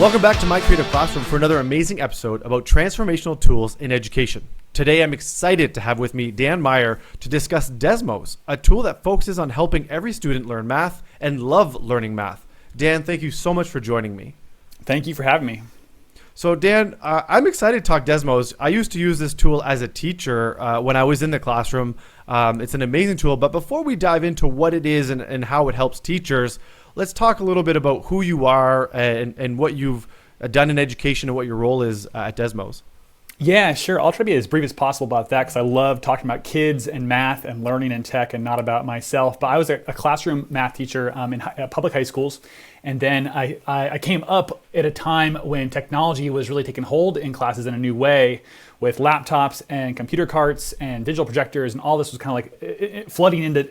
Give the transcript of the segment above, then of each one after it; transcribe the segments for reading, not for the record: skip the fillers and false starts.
Welcome back to My Creative Classroom for another amazing episode about transformational tools in education. Today, I'm excited to have with me Dan Meyer to discuss Desmos, a tool that focuses on helping every student learn math and love learning math. Dan, thank you so much for joining me. Thank you for having me. So Dan, I'm excited to talk Desmos. I used to use this tool as a teacher when I was in the classroom. It's an amazing tool, but before we dive into what it is and how it helps teachers, let's talk a little bit about who you are and what you've done in education and what your role is at Desmos. Yeah, sure. I'll try to be as brief as possible about that because I love talking about kids and math and learning and tech and not about myself. But I was a classroom math teacher in public high schools. And then I came up at a time when technology was really taking hold in classes in a new way with laptops and computer carts and digital projectors, and all this was kind of like flooding into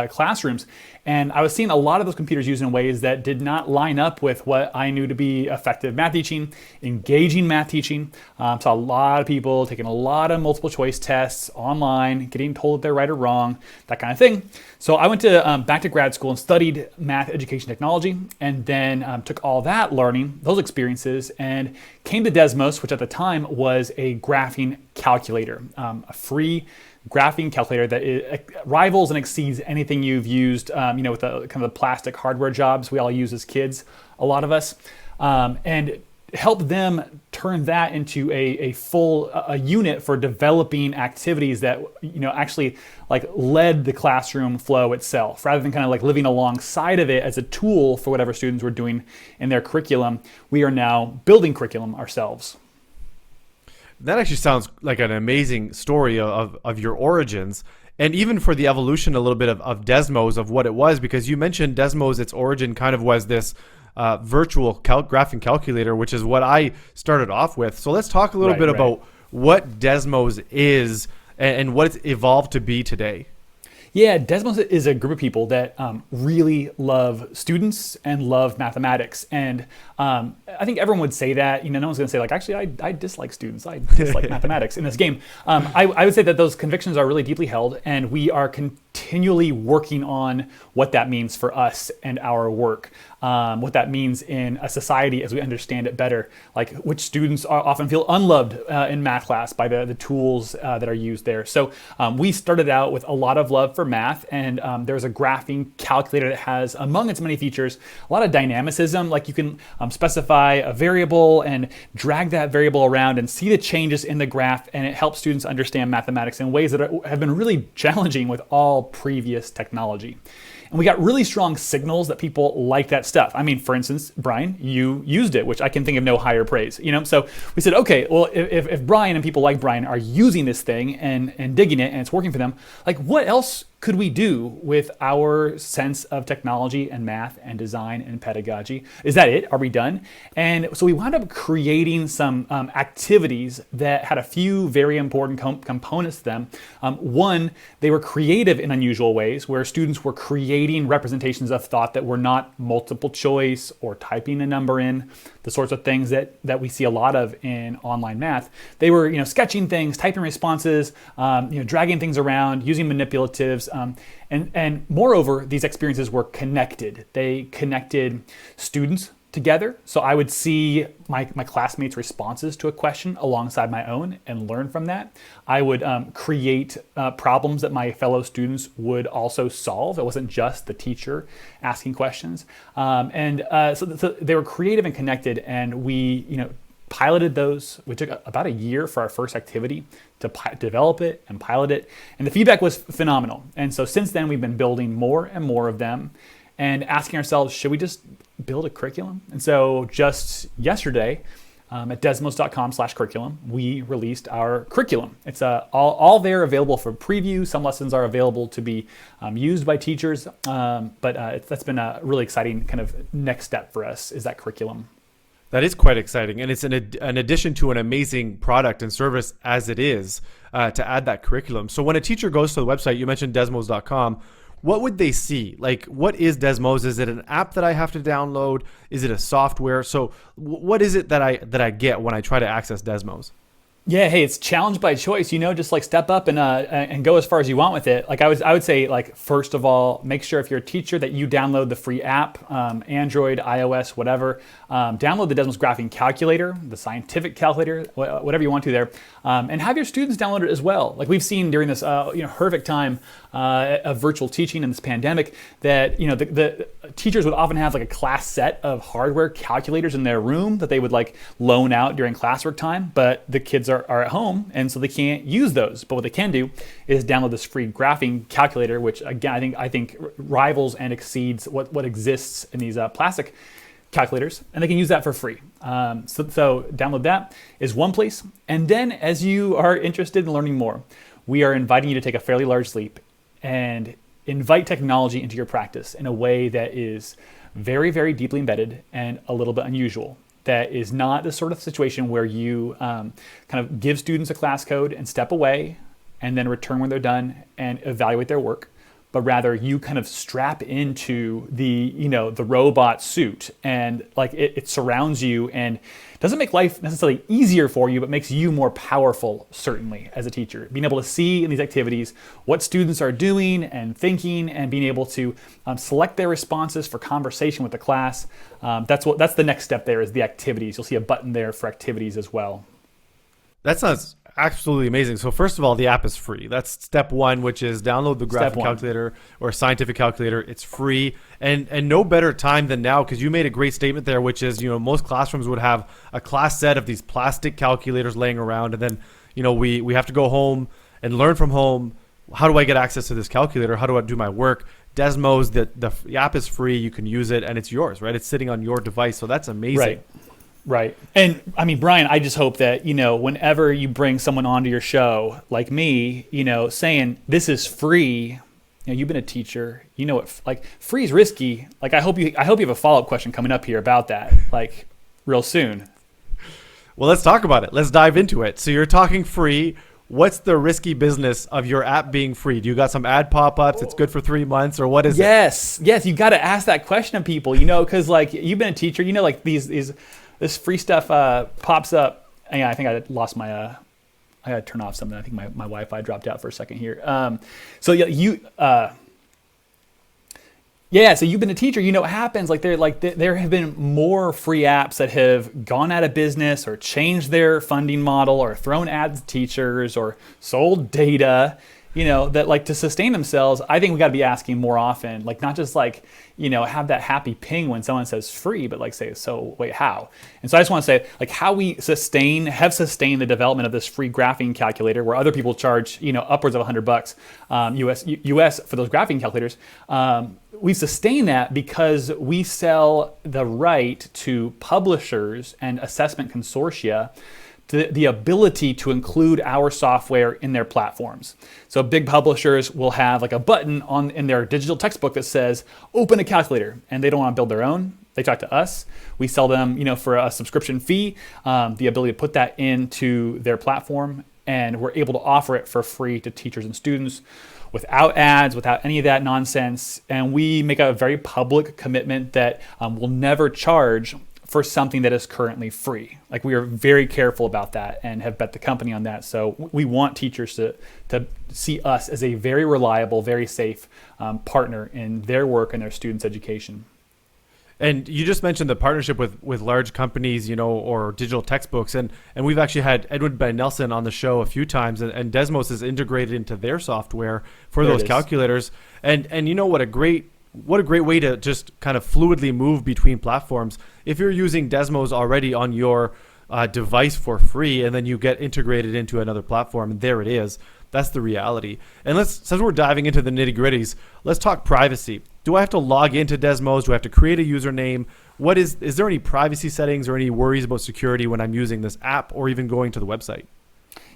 classrooms. And I was seeing a lot of those computers used in ways that did not line up with what I knew to be effective math teaching, engaging math teaching. Saw a lot of people taking a lot of multiple choice tests online, getting told that they're right or wrong, that kind of thing. So I went to back to grad school and studied math education technology, and then took all that learning, those experiences, and came to Desmos, which at the time was a graphing calculator, a free graphing calculator that rivals and exceeds anything you've used, with the kind of the plastic hardware jobs we all use as kids, a lot of us, and help them turn that into a full unit for developing activities that actually like led the classroom flow itself, rather than kind of like living alongside of it as a tool for whatever students were doing in their curriculum. We are now building curriculum ourselves. That actually sounds like an amazing story of your origins, and even for the evolution a little bit of Desmos, of what it was, because you mentioned Desmos, its origin kind of was this virtual graphing calculator, which is what I started off with. So let's talk a little bit about what Desmos is and what it's evolved to be today. Yeah, Desmos is a group of people that really love students and love mathematics. And I think everyone would say that. No one's going to say, like, actually, I dislike students. I dislike mathematics in this game. I would say that those convictions are really deeply held, and we are continually working on what that means for us and our work, what that means in a society as we understand it better, like which students often feel unloved in math class by the tools that are used there. So we started out with a lot of love for math, and there's a graphing calculator that has, among its many features, a lot of dynamicism. Like you can specify a variable and drag that variable around and see the changes in the graph, and it helps students understand mathematics in ways that have been really challenging with all previous technology. And we got really strong signals that people like that stuff. I mean, for instance, Brian, you used it, which I can think of no higher praise. So we said, okay, well, if Brian and people like Brian are using this thing and digging it and it's working for them, like what else could we do with our sense of technology and math and design and pedagogy? Is that it? Are we done? And so we wound up creating some activities that had a few very important components to them. One, they were creative in unusual ways, where students were creating representations of thought that were not multiple choice or typing a number in, the sorts of things that we see a lot of in online math. They were sketching things, typing responses, dragging things around, using manipulatives. And moreover, these experiences were connected. They connected students together. So I would see my classmates' responses to a question alongside my own and learn from that. I would create problems that my fellow students would also solve. It wasn't just the teacher asking questions. So they were creative and connected, and we piloted those. We took about a year for our first activity to develop it and pilot it, and the feedback was phenomenal. And so since then, we've been building more and more of them and asking ourselves, should we just build a curriculum? And so just yesterday, at desmos.com/curriculum, we released our curriculum. It's all there available for preview. Some lessons are available to be used by teachers, but that's been a really exciting kind of next step for us, is that curriculum. That is quite exciting, and it's an addition to an amazing product and service as it is to add that curriculum. So when a teacher goes to the website, you mentioned desmos.com, what would they see? Like, what is Desmos? Is it an app that I have to download? Is it a software? So what is it that I get when I try to access Desmos? Yeah, hey, it's challenge by choice. Just like step up and go as far as you want with it. Like I would say, like first of all, make sure if you're a teacher that you download the free app, Android, iOS, whatever. Download the Desmos Graphing Calculator, the scientific calculator, whatever you want to there, and have your students download it as well. Like we've seen during this horrific time of virtual teaching in this pandemic, that the teachers would often have like a class set of hardware calculators in their room that they would like loan out during classwork time, but the kids are at home and so they can't use those. But what they can do is download this free graphing calculator, which again I think rivals and exceeds what exists in these plastic calculators, and they can use that for free. So download that is one place. And then as you are interested in learning more, we are inviting you to take a fairly large leap and invite technology into your practice in a way that is very, very deeply embedded and a little bit unusual. That is not the sort of situation where you kind of give students a class code and step away and then return when they're done and evaluate their work, but rather you kind of strap into the robot suit, and like it surrounds you and doesn't make life necessarily easier for you, but makes you more powerful, certainly, as a teacher. Being able to see in these activities what students are doing and thinking, and being able to select their responses for conversation with the class. That's the next step there, is the activities. You'll see a button there for activities as well. That sounds absolutely amazing. So first of all, the app is free. That's step one, which is download the graphic calculator or scientific calculator. It's free, and no better time than now, because you made a great statement there, which is most classrooms would have a class set of these plastic calculators laying around, and then we have to go home and learn from home. How do I get access to this calculator? How do I do my work? Desmos, the app is free. You can use it, and it's yours, right? It's sitting on your device, so that's amazing. Right. And I mean, Brian, I just hope that, whenever you bring someone onto your show like me, saying this is free, you've been a teacher, like free is risky. Like I hope you have a follow-up question coming up here about that, like real soon. Well, let's talk about it. Let's dive into it. So you're talking free. What's the risky business of your app being free? Do you got some ad pop-ups? It's good for 3 months, or what is it? Yes. You got to ask that question of people, because like you've been a teacher, like this free stuff pops up. And I think I lost my, I got to turn off something. I think my Wi-Fi dropped out for a second here. So you've been a teacher. What happens? There have been more free apps that have gone out of business or changed their funding model or thrown ads to teachers or sold data. That like to sustain themselves. I think we got to be asking more often, like not just like, have that happy ping when someone says free, but like say, so wait, how? And so I just want to say like how we have sustained the development of this free graphing calculator where other people charge, upwards of $100 US for those graphing calculators. We've sustained that because we sell the right to publishers and assessment consortia the ability to include our software in their platforms. So big publishers will have like a button in their digital textbook that says, open a calculator, and they don't want to build their own. They talk to us. We sell them, for a subscription fee, the ability to put that into their platform, and we're able to offer it for free to teachers and students without ads, without any of that nonsense. And we make a very public commitment that we'll never charge for something that is currently free. Like we are very careful about that and have bet the company on that. So we want teachers to see us as a very reliable, very safe partner in their work and their students' education. And you just mentioned the partnership with large companies, or digital textbooks. And we've actually had Edwin Ben Nelson on the show a few times, and Desmos is integrated into their software for those calculators. And what a great way to just kind of fluidly move between platforms. If you're using Desmos already on your device for free, and then you get integrated into another platform, and there it is. That's the reality. And since we're diving into the nitty-gritties, let's talk privacy. Do I have to log into Desmos? Do I have to create a username? Is there any privacy settings or any worries about security when I'm using this app or even going to the website?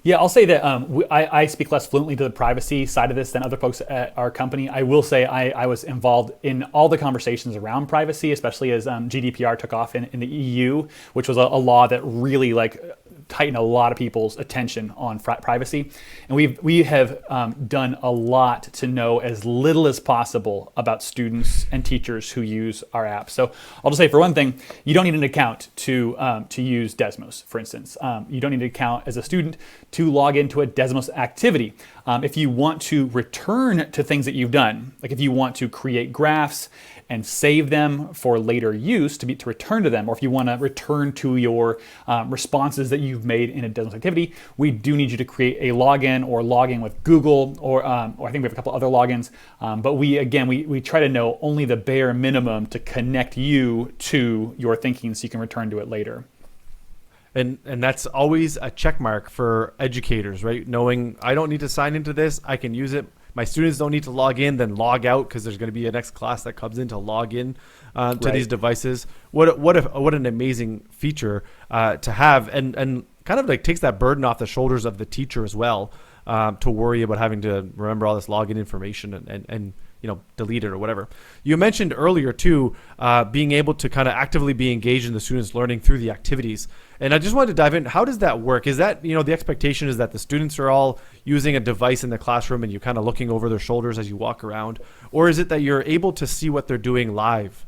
Yeah, I'll say that I speak less fluently to the privacy side of this than other folks at our company. I will say I was involved in all the conversations around privacy, especially as GDPR took off in the EU, which was a law that really tighten a lot of people's attention on privacy. And we have done a lot to know as little as possible about students and teachers who use our app. So I'll just say, for one thing, you don't need an account to use Desmos, for instance. You don't need an account as a student to log into a Desmos activity. If you want to return to things that you've done, like if you want to create graphs and save them for later use to return to them, or if you want to return to your responses that you've made in a Desmos activity, we do need you to create a login or log in with Google, or I think we have a couple other logins. But we try to know only the bare minimum to connect you to your thinking so you can return to it later. And that's always a check mark for educators, right? Knowing I don't need to sign into this, I can use it. My students don't need to log in, then log out, because there's going to be a next class that comes in to log in to these devices. What an amazing feature to have, and kind of like takes that burden off the shoulders of the teacher as well, to worry about having to remember all this login information and delete it or whatever. You mentioned earlier too, being able to kind of actively be engaged in the students' learning through the activities. And I just wanted to dive in. How does that work? Is that, the expectation is that the students are all using a device in the classroom and you're kind of looking over their shoulders as you walk around? Or is it that you're able to see what they're doing live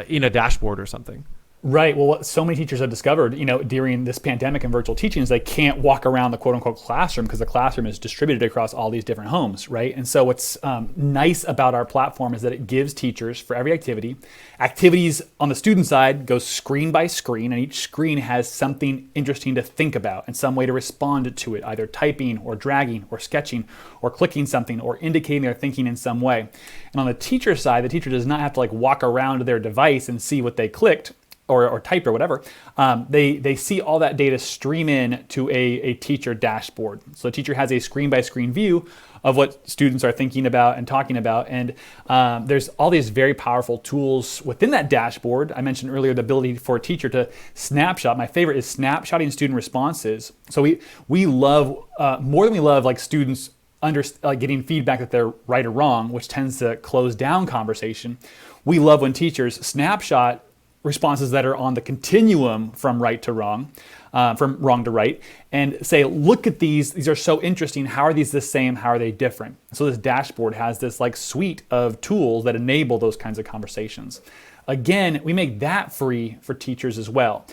in a dashboard or something? Right. Well, what so many teachers have discovered, during this pandemic and virtual teaching is they can't walk around the quote unquote classroom because the classroom is distributed across all these different homes, right? And so what's nice about our platform is that it gives teachers, for every activities on the student side go screen by screen, and each screen has something interesting to think about and some way to respond to it, either typing or dragging or sketching or clicking something or indicating their thinking in some way. And on the teacher side, the teacher does not have to walk around to their device and see what they clicked or typed or whatever. They see all that data stream in to a teacher dashboard. So the teacher has a screen-by-screen view of what students are thinking about and talking about. And there's all these very powerful tools within that dashboard. I mentioned earlier the ability for a teacher to snapshot. My favorite is snapshotting student responses. So we love, more than we love students getting feedback that they're right or wrong, which tends to close down conversation. We love when teachers snapshot responses that are on the continuum from right to wrong, from wrong to right, and say, look at these are so interesting. How are these the same? How are they different? So this dashboard has this suite of tools that enable those kinds of conversations. Again, we make that free for teachers as well.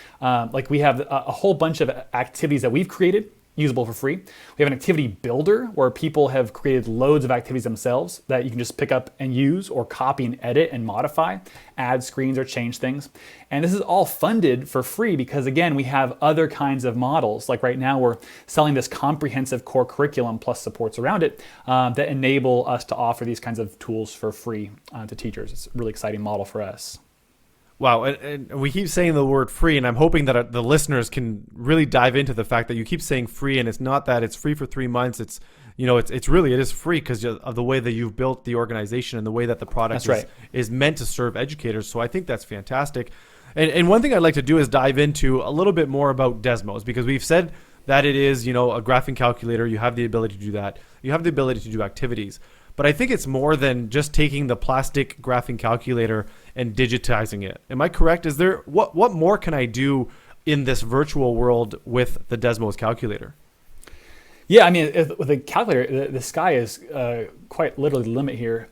We have a whole bunch of activities that we've created, usable for free. We have an activity builder where people have created loads of activities themselves that you can just pick up and use, or copy and edit and modify, add screens or change things. And this is all funded for free because, again, we have other kinds of models. Like right now, we're selling this comprehensive core curriculum plus supports around it that enable us to offer these kinds of tools for free to teachers. It's a really exciting model for us. Wow, and we keep saying the word free, and I'm hoping that the listeners can really dive into the fact that you keep saying free, and it's not that it's free for 3 months. It's it is free because of the way that you've built the organization and the way that the product is meant to serve educators. So I think that's fantastic. And one thing I'd like to do is dive into a little bit more about Desmos, because we've said that it is a graphing calculator. You have the ability to do that. You have the ability to do activities. But I think it's more than just taking the plastic graphing calculator and digitizing it. Am I correct? Is there what more can I do in this virtual world with the Desmos calculator? Yeah, I mean, with the calculator, the sky is quite literally the limit here,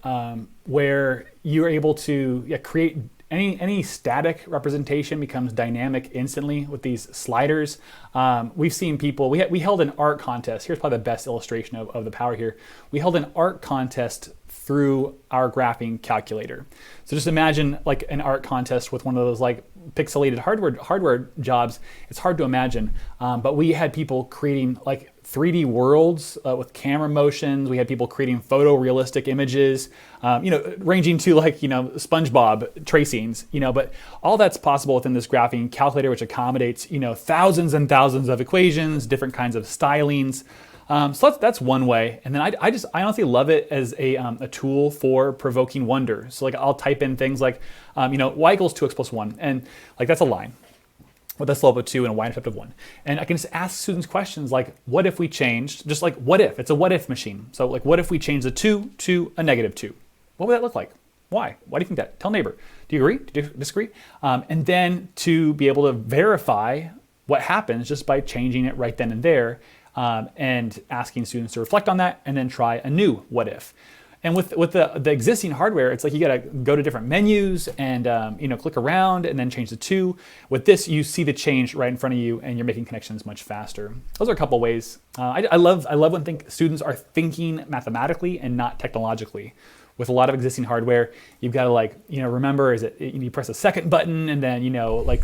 where you're able to create any static representation becomes dynamic instantly with these sliders. We've seen people, we held an art contest. Here's probably the best illustration of the power here. We held an art contest through our graphing calculator. So just imagine an art contest with one of those pixelated hardware jobs. It's hard to imagine, but we had people creating 3D worlds with camera motions. We had people creating photorealistic images, ranging to SpongeBob tracings, but all that's possible within this graphing calculator, which accommodates, thousands and thousands of equations, different kinds of stylings. So that's one way. And then I honestly love it as a tool for provoking wonder. So I'll type in things y equals 2x plus 1. And that's a line with a slope of 2 and a y-intercept of 1. And I can just ask students questions what if we changed, just what if? It's a what if machine. So what if we change the 2 to a negative 2? What would that look like? Why? Why do you think that? Tell neighbor. Do you agree? Do you disagree? And then to be able to verify what happens just by changing it right then and there, and asking students to reflect on that and then try a new what if. And with the existing hardware, it's like you got to go to different menus and click around and then change the two. With this, you see the change right in front of you, and you're making connections much faster. Those are a couple ways. I love when students are thinking mathematically and not technologically. With a lot of existing hardware, you've got to remember, is it you press a second button and then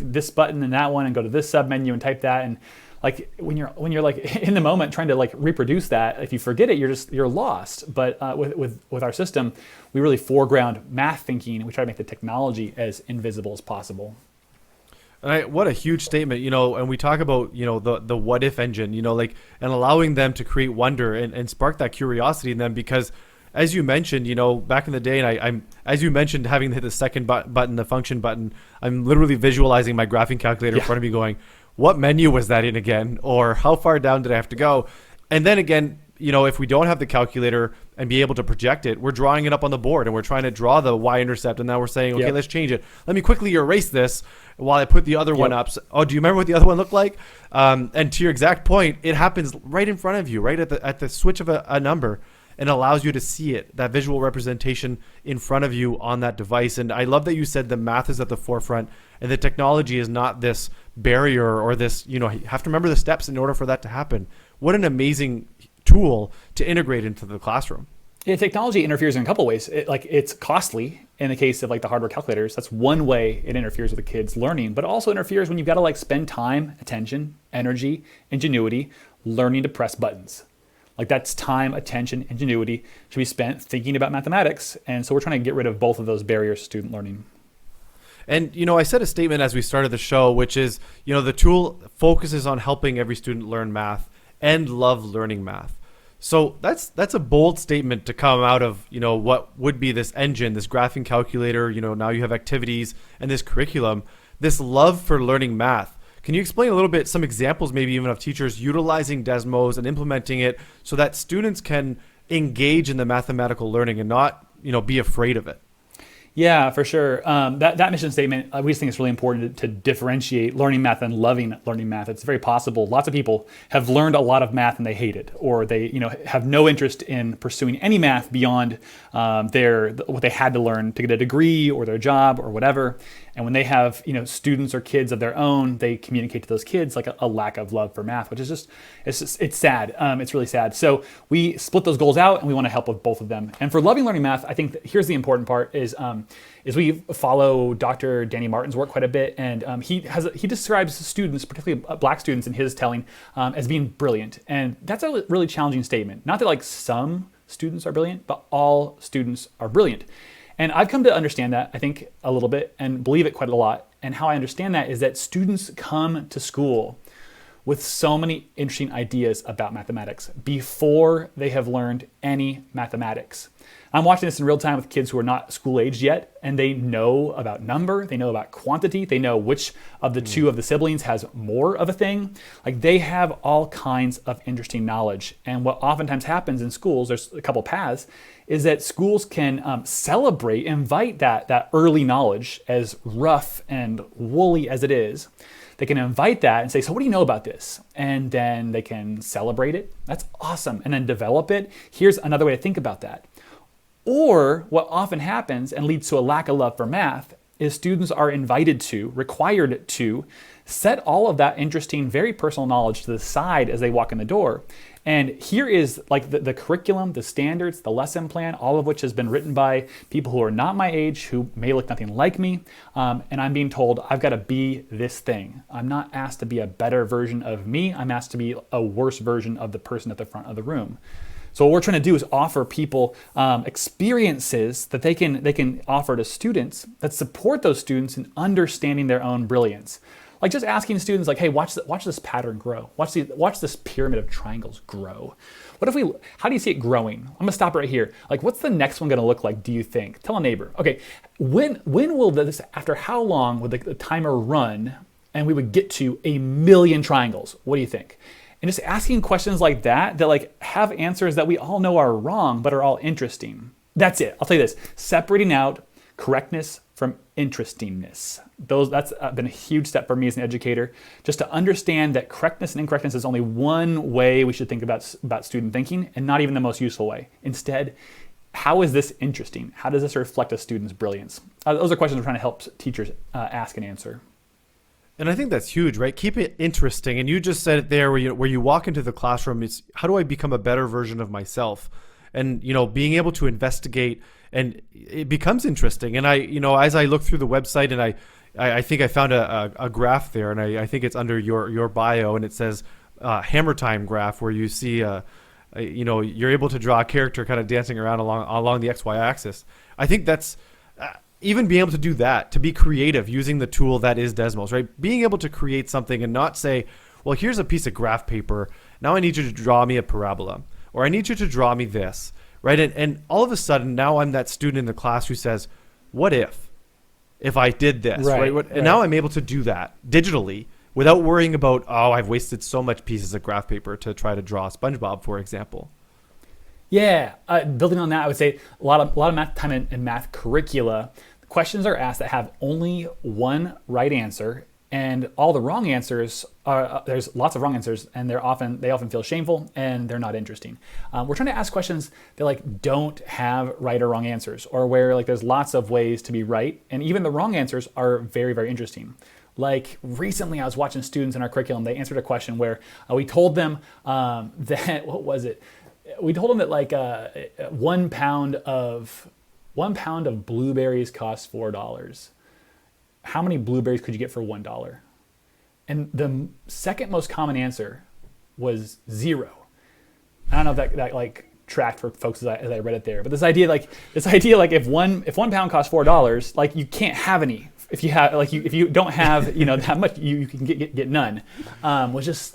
this button and that one and go to this sub menu and type that, and like when you're like in the moment trying to like reproduce that, if you forget it, you're lost. But with our system, we really foreground math thinking, and we try to make the technology as invisible as possible. And what a huge statement, and we talk about, the what if engine, and allowing them to create wonder and spark that curiosity in them, because as you mentioned, back in the day, and I'm as you mentioned, having hit the second button, the function button, I'm literally visualizing my graphing calculator in front of me going, what menu was that in again? Or how far down did I have to go? And then again, if we don't have the calculator and be able to project it, we're drawing it up on the board and we're trying to draw the y-intercept, and now we're saying, okay, let's change it. Let me quickly erase this while I put the other one up. So, do you remember what the other one looked like? And to your exact point, it happens right in front of you, right at the switch of a number, and allows you to see it, that visual representation in front of you on that device. And I love that you said the math is at the forefront and the technology is not this barrier or this, you have to remember the steps in order for that to happen. What an amazing tool to integrate into the classroom. Yeah, technology interferes in a couple ways. It's costly in the case of the hardware calculators. That's one way it interferes with the kids' learning, but it also interferes when you've got to spend time, attention, energy, ingenuity, learning to press buttons. That's time, attention, ingenuity should be spent thinking about mathematics. And so we're trying to get rid of both of those barriers to student learning. And, I said a statement as we started the show, which is, the tool focuses on helping every student learn math and love learning math. So that's a bold statement to come out of, what would be this engine, this graphing calculator, now you have activities and this curriculum, this love for learning math. Can you explain a little bit, some examples maybe even of teachers utilizing Desmos and implementing it so that students can engage in the mathematical learning and not, be afraid of it? Yeah, for sure. That mission statement, we just think it's really important to differentiate learning math and loving learning math. It's very possible. Lots of people have learned a lot of math and they hate it, or they have no interest in pursuing any math beyond what they had to learn to get a degree or their job or whatever. And when they have students or kids of their own, they communicate to those kids a lack of love for math, which is it's sad. It's really sad. So we split those goals out, and we want to help with both of them. And for loving learning math, I think that here's the important part is we follow Dr. Danny Martin's work quite a bit, and he describes students, particularly Black students in his telling, as being brilliant. And that's a really challenging statement. Not that some students are brilliant, but all students are brilliant. And I've come to understand that, I think, a little bit and believe it quite a lot. And how I understand that is that students come to school with so many interesting ideas about mathematics before they have learned any mathematics. I'm watching this in real time with kids who are not school aged yet, and they know about number, they know about quantity, they know which of the two of the siblings has more of a thing. They have all kinds of interesting knowledge. And what oftentimes happens in schools, there's a couple paths, is that schools can celebrate, invite that early knowledge, as rough and woolly as it is. They can invite that and say, so what do you know about this? And then they can celebrate it. That's awesome. And then develop it. Here's another way to think about that. Or what often happens and leads to a lack of love for math is students are required to set all of that interesting, very personal knowledge to the side as they walk in the door. And here is the curriculum, the standards, the lesson plan, all of which has been written by people who are not my age, who may look nothing like me. And I'm being told I've got to be this thing. I'm not asked to be a better version of me. I'm asked to be a worse version of the person at the front of the room. So what we're trying to do is offer people experiences that they can offer to students that support those students in understanding their own brilliance. Just asking students hey, watch this pattern grow. Watch this pyramid of triangles grow. How do you see it growing? I'm gonna stop right here. What's the next one gonna look like, do you think? Tell a neighbor. Okay, when will this, after how long would the timer run and we would get to 1 million triangles? What do you think? And just asking questions like that have answers that we all know are wrong, but are all interesting. That's it. I'll tell you this, separating out correctness from interestingness. That's been a huge step for me as an educator, just to understand that correctness and incorrectness is only one way we should think about student thinking, and not even the most useful way. Instead, how is this interesting? How does this reflect a student's brilliance? Those are questions we're trying to help teachers ask and answer. And I think that's huge, right? Keep it interesting. And you just said it there, where you walk into the classroom, it's how do I become a better version of myself? And, being able to investigate, and it becomes interesting. And as I look through the website, and I think I found a graph there, and I think it's under your bio, and it says hammer time graph, where you see, you're able to draw a character kind of dancing around along the XY axis. I think that's, even being able to do that, to be creative using the tool that is Desmos, right? Being able to create something and not say, well, here's a piece of graph paper. Now I need you to draw me a parabola, or I need you to draw me this, right? And all of a sudden, now I'm that student in the class who says, what if I did this, right? And now I'm able to do that digitally without worrying about, I've wasted so much pieces of graph paper to try to draw SpongeBob, for example. Yeah, building on that, I would say a lot of math time in math curricula, questions are asked that have only one right answer, and all the wrong answers are, there's lots of wrong answers, and they often feel shameful and they're not interesting. We're trying to ask questions that don't have right or wrong answers, or where there's lots of ways to be right, and even the wrong answers are very, very interesting. Like recently, I was watching students in our curriculum. They answered a question where we told them that what was it? We told them that 1 pound of blueberries costs $4. How many blueberries could you get for $1? And the second most common answer was 0. I don't know if that tracked for folks as I read it there, but this idea if one pound costs $4, you can't have any. If you don't have that much, you can get none. Was just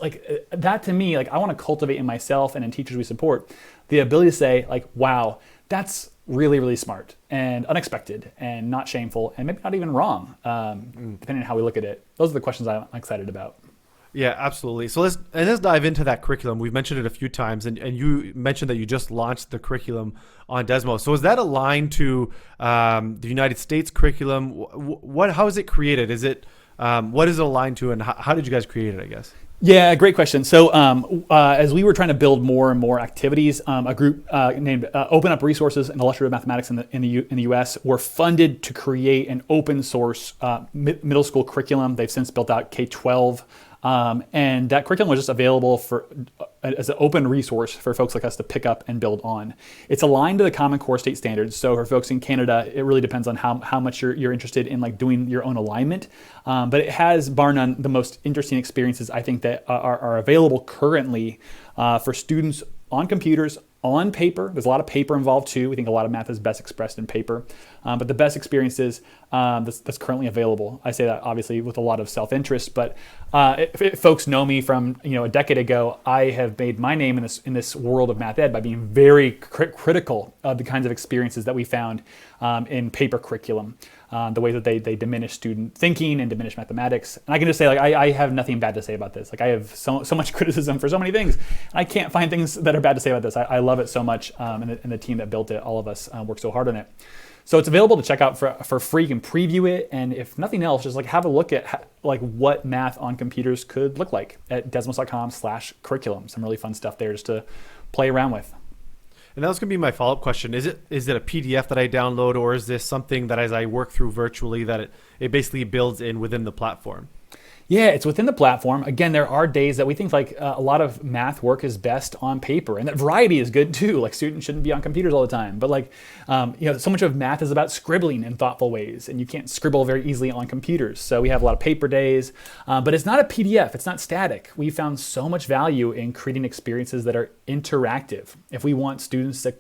that to me. I want to cultivate in myself and in teachers we support the ability to say wow, that's really, really smart and unexpected and not shameful and maybe not even wrong, depending on how we look at it. Those are the questions I'm excited about. Yeah, absolutely. So let's dive into that curriculum. We've mentioned it a few times, and you mentioned that you just launched the curriculum on Desmos. So is that aligned to the United States curriculum? How is it created? Is it what is it aligned to, and how did you guys create it, I guess? Yeah, great question. So as we were trying to build more and more activities, a group named Open Up Resources and Illustrative Mathematics in the U.S. were funded to create an open source middle school curriculum. They've since built out K-12. And that curriculum was just available as an open resource for folks like us to pick up and build on. It's aligned to the Common Core state standards. So for folks in Canada, it really depends on how much you're interested in doing your own alignment. But it has, bar none, the most interesting experiences I think that are available currently for students on computers, on paper. There's a lot of paper involved too. We think a lot of math is best expressed in paper. But the best experiences that's currently available. I say that obviously with a lot of self-interest, but if folks know me from a decade ago, I have made my name in this world of math ed by being very critical of the kinds of experiences that we found in paper curriculum. The way that they diminish student thinking and diminish mathematics. And I can just say, I have nothing bad to say about this. I have so much criticism for so many things. I can't find things that are bad to say about this. I love it so much, and the team that built it, all of us worked so hard on it. So it's available to check out for free. You can preview it, and if nothing else, just have a look at what math on computers could look like at desmos.com/curriculum. Some really fun stuff there just to play around with. And that was going to be my follow-up question. Is it a PDF that I download, or is this something that as I work through virtually that it basically builds in within the platform? Yeah, it's within the platform. Again, there are days that we think a lot of math work is best on paper, and that variety is good too. Students shouldn't be on computers all the time, but so much of math is about scribbling in thoughtful ways, and you can't scribble very easily on computers. So we have a lot of paper days, but it's not a PDF. It's not static. We found so much value in creating experiences that are interactive. If we want students to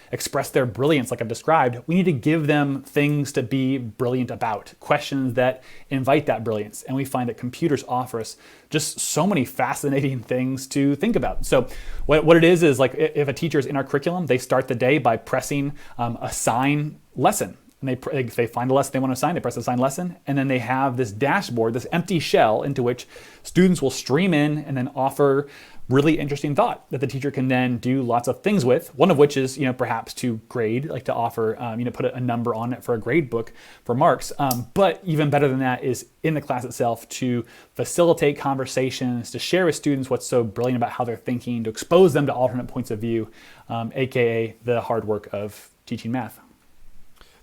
express their brilliance like I've described, we need to give them things to be brilliant about, questions that invite that brilliance. And we find that computers offer us just so many fascinating things to think about. So what it is if a teacher is in our curriculum, they start the day by pressing assign lesson. And they find a lesson they want to assign, they press assign lesson, and then they have this dashboard, this empty shell into which students will stream in and then offer really interesting thought that the teacher can then do lots of things with. One of which is, perhaps to grade, like to offer, put a number on it for a grade book for marks. But even better than that is in the class itself to facilitate conversations, to share with students what's so brilliant about how they're thinking, to expose them to alternate points of view, aka the hard work of teaching math.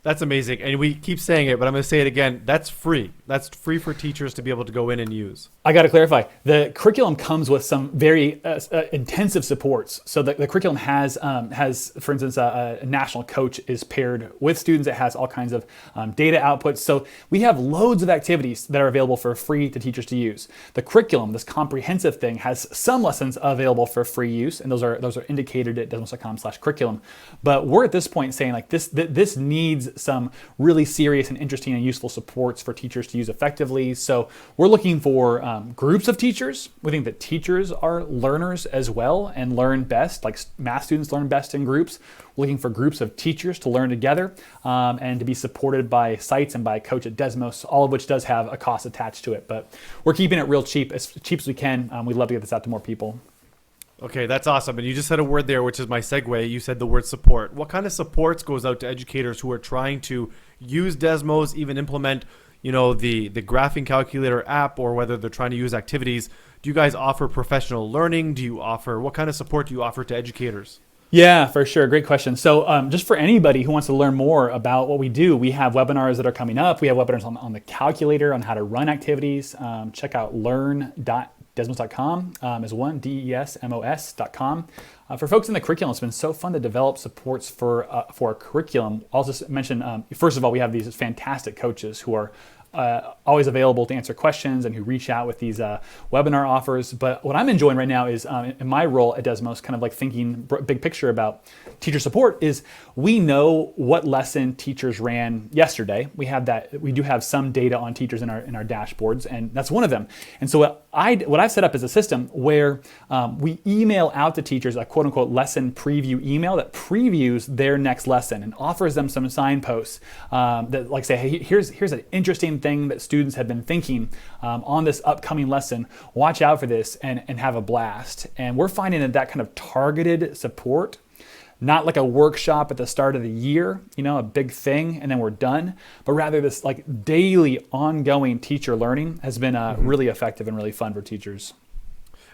That's amazing. And we keep saying it, but I'm going to say it again. That's free. That's free for teachers to be able to go in and use. I got to clarify. The curriculum comes with some very intensive supports. So the curriculum has, for instance, a national coach is paired with students. It has all kinds of data outputs. So we have loads of activities that are available for free to teachers to use. The curriculum, this comprehensive thing, has some lessons available for free use, and those are indicated at desmos.com/curriculum. But we're at this point saying like this needs some really serious and interesting and useful supports for teachers to use effectively. So we're looking for groups of teachers. We think that teachers are learners as well and learn best, like math students learn best in groups. We're looking for groups of teachers to learn together and to be supported by sites and by a coach at Desmos, all of which does have a cost attached to it. But we're keeping it real cheap as we can. We'd love to get this out to more people. Okay, that's awesome. And you just said a word there, which is my segue. You said the word support. What kind of supports goes out to educators who are trying to use Desmos, even implement, the graphing calculator app, or whether they're trying to use activities? Do you guys offer professional learning? What kind of support do you offer to educators? Yeah, for sure. Great question. So just for anybody who wants to learn more about what we do, we have webinars that are coming up. We have webinars on the calculator on how to run activities. Check out learn.desmos.com is one, DESMOS.com. For folks in the curriculum, it's been so fun to develop supports for a curriculum. I'll just mention, first of all, we have these fantastic coaches who are always available to answer questions and who reach out with these webinar offers. But what I'm enjoying right now is in my role at Desmos, kind of like thinking big picture about teacher support, is we know what lesson teachers ran yesterday. We do have some data on teachers in our dashboards, and that's one of them. And so what I've set up is a system where we email out to teachers a quote unquote lesson preview email that previews their next lesson and offers them some signposts that like say, hey, here's an interesting thing that students have been thinking on this upcoming lesson. Watch out for this and have a blast. And we're finding that kind of targeted support, not like a workshop at the start of the year, a big thing and then we're done, but rather this like daily ongoing teacher learning has been really effective and really fun for teachers.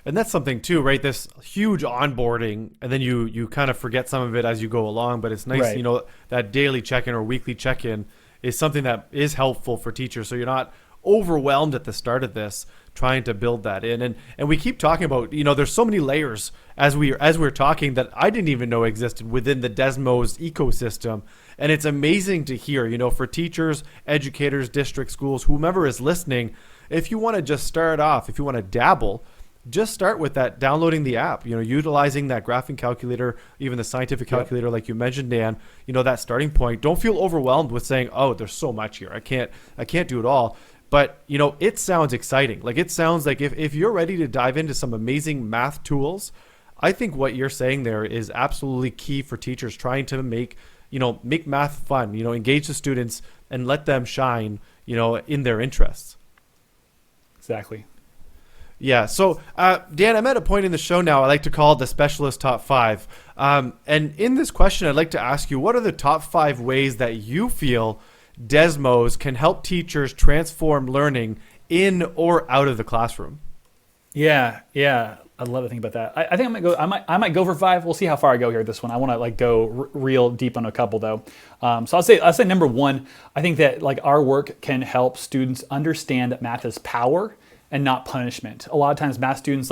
And that's something too, right? This huge onboarding, and then you kind of forget some of it as you go along, but it's nice, Right. That daily check-in or weekly check-in is something that is helpful for teachers. So you're not overwhelmed at the start of this trying to build that in. And we keep talking about, there's so many layers as we're talking that I didn't even know existed within the Desmos ecosystem. And it's amazing to hear, for teachers, educators, district schools, whomever is listening, if you want to just start off, if you want to dabble, just start with that, downloading the app, utilizing that graphing calculator, even the scientific calculator, like you mentioned, Dan, that starting point. Don't feel overwhelmed with saying, oh, there's so much here. I can't do it all. But, it sounds exciting. Like it sounds like if you're ready to dive into some amazing math tools, I think what you're saying there is absolutely key for teachers trying to make math fun, engage the students and let them shine, in their interests. Exactly. Yeah. So, Dan, I'm at a point in the show now I like to call the specialist top 5. And in this question, I'd like to ask you, what are the top 5 ways that you feel Desmos can help teachers transform learning in or out of the classroom? Yeah. I'd love to think about that. I think I might go for 5. We'll see how far I go here with this one. I want to go real deep on a couple though. So I'll say number 1, I think that our work can help students understand that math is power and not punishment. A lot of times math students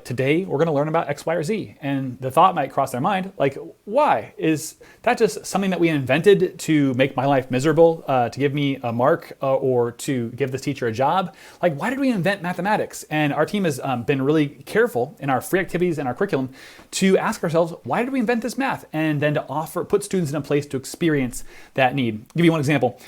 today we're going to learn about X, Y, or Z. And the thought might cross their mind, why? Is that just something that we invented to make my life miserable, to give me a mark or to give this teacher a job? Why did we invent mathematics? And our team has been really careful in our free activities and our curriculum to ask ourselves, why did we invent this math? And then to put students in a place to experience that need. I'll give you one example.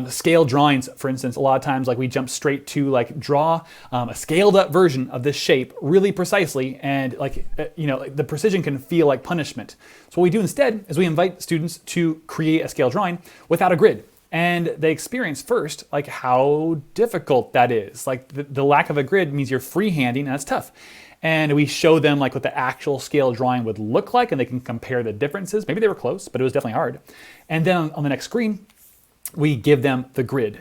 Scale drawings, for instance, a lot of times we jump straight to draw a scaled up version of this shape really precisely, and the precision can feel like punishment. So what we do instead is we invite students to create a scale drawing without a grid. And they experience first how difficult that is. The lack of a grid means you're freehanding, and that's tough. And we show them like what the actual scale drawing would look like, and they can compare the differences. Maybe they were close, but it was definitely hard. And then on the next screen, we give them the grid.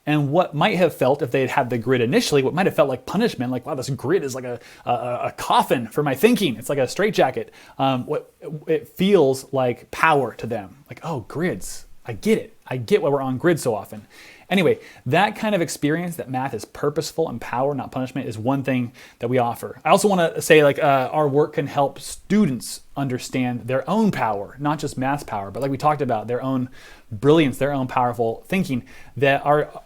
And what might have felt, if they had had the grid initially, what might have felt like punishment, like, wow, this grid is like a coffin for my thinking. It's like a straitjacket. What it feels like power to them. Like, oh, grids. I get it. I get why we're on grid so often. Anyway, that kind of experience that math is purposeful and power, not punishment, is one thing that we offer. I also want to say, like, our work can help students understand their own power, not just math's power, but like we talked about, their own brilliance, their own powerful thinking.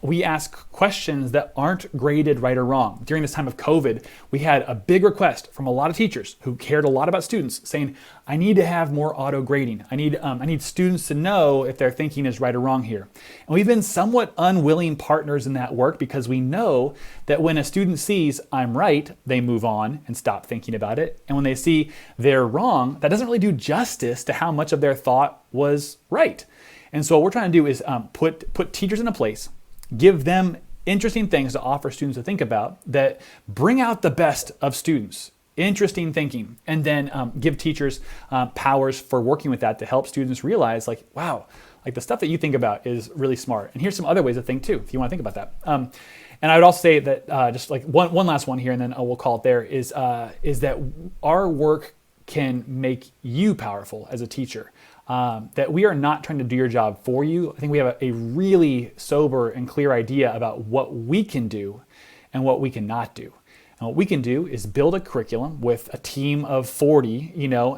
We ask questions that aren't graded right or wrong. During this time of COVID, we had a big request from a lot of teachers who cared a lot about students, saying, I need to have more auto grading. I need students to know if their thinking is right or wrong here. And we've been somewhat unwilling partners in that work, because we know that when a student sees I'm right, they move on and stop thinking about it. And when they see they're wrong, that doesn't really do justice to how much of their thought was right. And so what we're trying to do is put teachers in a place, give them interesting things to offer students to think about that bring out the best of students, interesting thinking, and then give teachers powers for working with that to help students realize, like, wow, like the stuff that you think about is really smart. And here's some other ways to think too, if you want to think about that. And I would also say that just like one last one here, and then we'll call it there, is that our work can make you powerful as a teacher. That we are not trying to do your job for you. I think we have a really sober and clear idea about what we can do and what we cannot do. And what we can do is build a curriculum with a team of 40,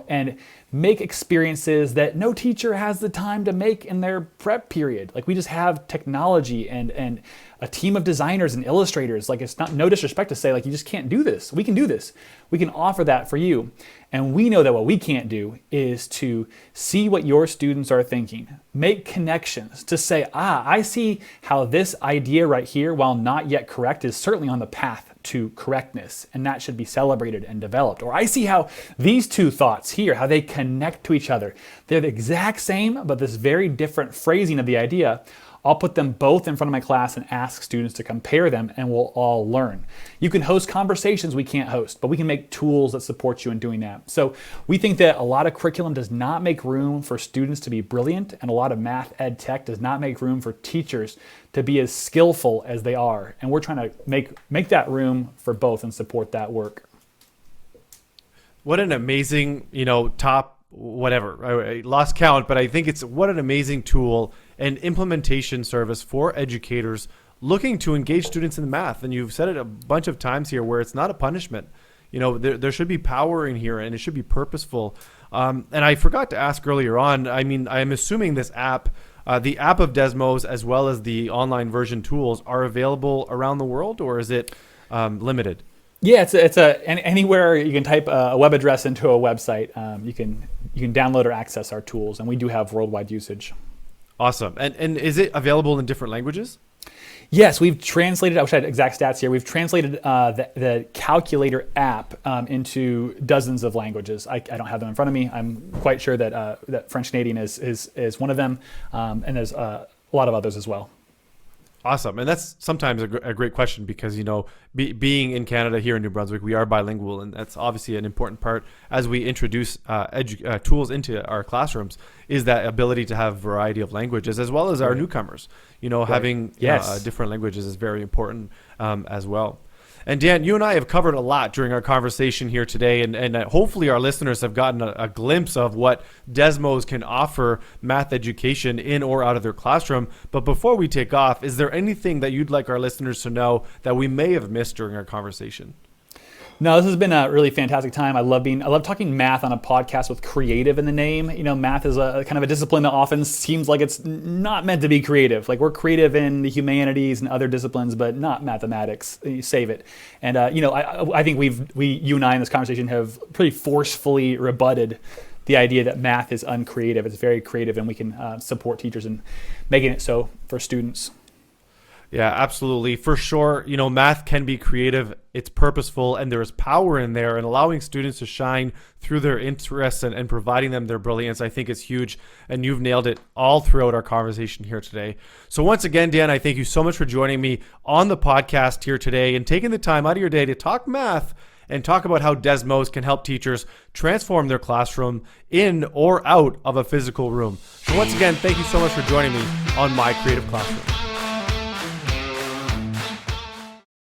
and make experiences that no teacher has the time to make in their prep period. Like, we just have technology and a team of designers and illustrators. Like, it's not no disrespect to say, like, you just can't do this. We can do this. We can offer that for you. And we know that what we can't do is to see what your students are thinking, make connections to say, I see how this idea right here, while not yet correct, is certainly on the path to correctness, and that should be celebrated and developed. Or I see how these two thoughts here, how they connect to each other. They're the exact same, but this very different phrasing of the idea. I'll put them both in front of my class and ask students to compare them, and we'll all learn. You can host conversations we can't host, but we can make tools that support you in doing that. So we think that a lot of curriculum does not make room for students to be brilliant, and a lot of math ed tech does not make room for teachers to be as skillful as they are. And we're trying to make that room for both and support that work. What an amazing, top whatever. I lost count, but I think it's what an amazing tool and implementation service for educators looking to engage students in math. And you've said it a bunch of times here, where it's not a punishment. There should be power in here, and it should be purposeful. And I forgot to ask earlier on, I'm assuming this app, the app of Desmos, as well as the online version tools, are available around the world, or is it limited? Yeah, it's anywhere you can type a web address into a website, you can download or access our tools, and we do have worldwide usage. Awesome. And is it available in different languages? Yes, we've translated, I wish I had exact stats here, we've translated the calculator app into dozens of languages. I don't have them in front of me. I'm quite sure that French Canadian is one of them, and there's a lot of others as well. Awesome. And that's sometimes a great question, because, being in Canada here in New Brunswick, we are bilingual, and that's obviously an important part as we introduce tools into our classrooms, is that ability to have a variety of languages, as well as our newcomers. Right. Having Yes. different languages is very important as well. And Dan, you and I have covered a lot during our conversation here today, and hopefully our listeners have gotten a glimpse of what Desmos can offer math education in or out of their classroom. But before we take off, is there anything that you'd like our listeners to know that we may have missed during our conversation? No, this has been a really fantastic time. I love talking math on a podcast with creative in the name. Math is a kind of a discipline that often seems like it's not meant to be creative. Like, we're creative in the humanities and other disciplines, but not mathematics. You save it. And I think you and I in this conversation have pretty forcefully rebutted the idea that math is uncreative. It's very creative, and we can support teachers in making it so for students. Yeah, absolutely. For sure. Math can be creative. It's purposeful, and there is power in there, and allowing students to shine through their interests and providing them their brilliance, I think, is huge. And you've nailed it all throughout our conversation here today. So once again, Dan, I thank you so much for joining me on the podcast here today and taking the time out of your day to talk math and talk about how Desmos can help teachers transform their classroom in or out of a physical room. So once again, thank you so much for joining me on My Creative Classroom.